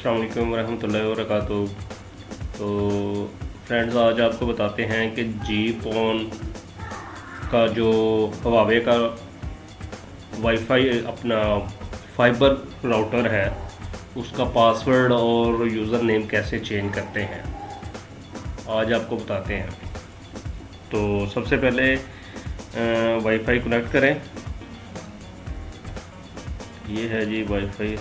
अस्सलाम वालेकुम रहमतुल्लाहि व बरकातुहू। तो फ्रेंड्स, आज आपको बताते हैं कि जीपॉन का जो हवावे का वाईफाई अपना फाइबर राउटर है उसका पासवर्ड और यूज़र नेम कैसे चेंज करते हैं, आज आपको बताते हैं। तो सबसे पहले वाईफाई कनेक्ट करें। ये है जी वाईफाई,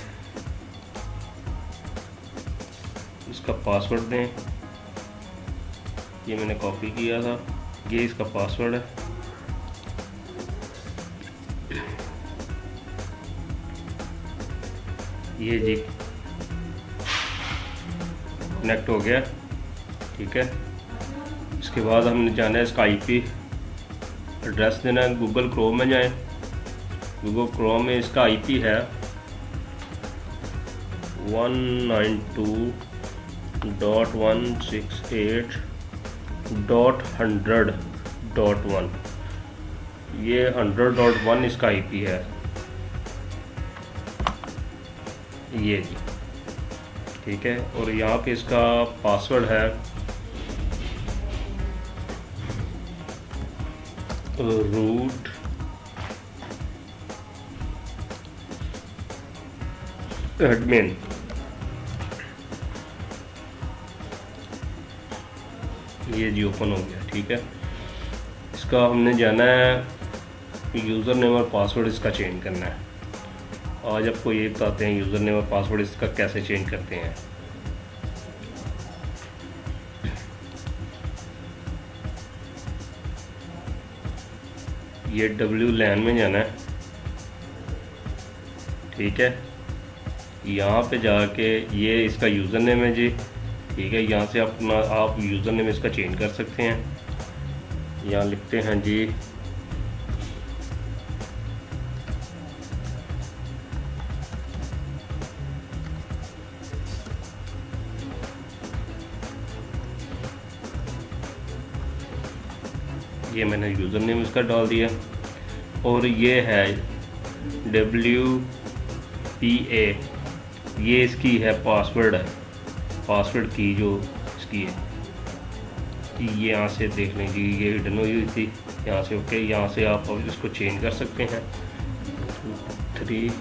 इसका पासवर्ड दें। ये मैंने कॉपी किया था, ये इसका पासवर्ड है। ये जी कनेक्ट हो गया, ठीक है। इसके बाद हमने जाना है इसका आईपी एड्रेस देना है। गूगल क्रोम में जाएं। गूगल क्रोम में इसका आईपी है 192.168.100.1। ये 100.1 इसका आईपी है, ये जी, ठीक है। और यहाँ पे इसका पासवर्ड है रूट एडमिन। ये जी ओपन हो गया, ठीक है। इसका हमने जाना है यूज़र नेम और पासवर्ड इसका चेंज करना है। आज आपको ये बताते हैं यूज़र नेम और पासवर्ड इसका कैसे चेंज करते हैं। ये WLAN में जाना है, ठीक है। यहाँ पे जाके ये इसका यूज़र नेम है जी, ठीक है। यहाँ से आप यूज़र नेम इसका चेंज कर सकते हैं। यहाँ लिखते हैं जी ये मैंने यूज़र नेम इसका डाल दिया। और ये है WPA, ये इसकी है पासवर्ड है, पासवर्ड की जो इसकी है। ये यहाँ से देख लें जी, ये हिडन हुई थी यहाँ से। ओके, यहाँ से आप इसको चेंज कर सकते हैं। 3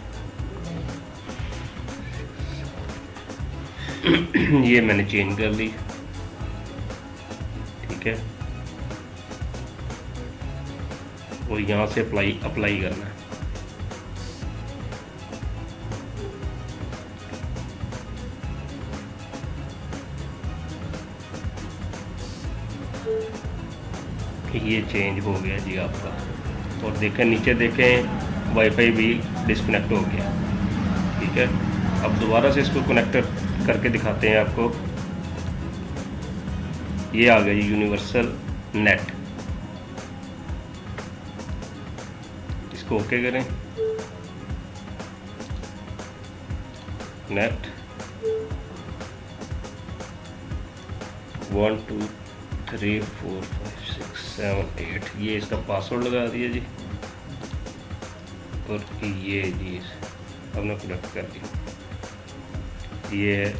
ये मैंने चेंज कर ली, ठीक है। और यहाँ से अप्लाई करना है। ये चेंज हो गया जी आपका। और देखें नीचे, देखें वाईफाई भी डिस्कनेक्ट हो गया, ठीक है। अब दोबारा से इसको कनेक्ट करके दिखाते हैं आपको। ये आ गया जी यूनिवर्सल नेट। इसको ओके करें। नेट 1 2 3 4 5 6 7 8, ये इसका पासवर्ड लगा दिया जी। और ये जी हमने कनेक्ट कर दिया। ये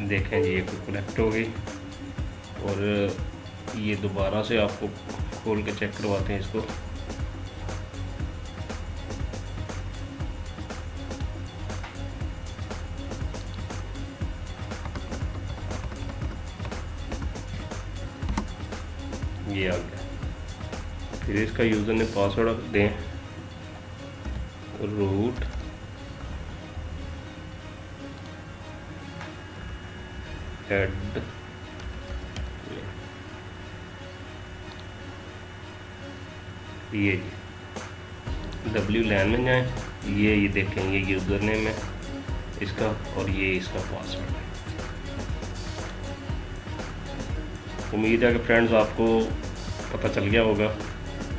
देखें जी, ये कनेक्ट हो गई। और ये दोबारा से आपको खोल के चेक करवाते हैं इसको। ये आ गया। फिर इसका यूज़र ने पासवर्ड दें, रूट एड ये WLAN में जाएं। ये देखें, ये यूज़र नेम है इसका और ये इसका पासवर्ड है। उम्मीद है कि फ्रेंड्स आपको पता चल गया होगा।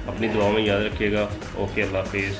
अपनी दुआ में याद रखिएगा। ओके, अल्लाह हाफिज़।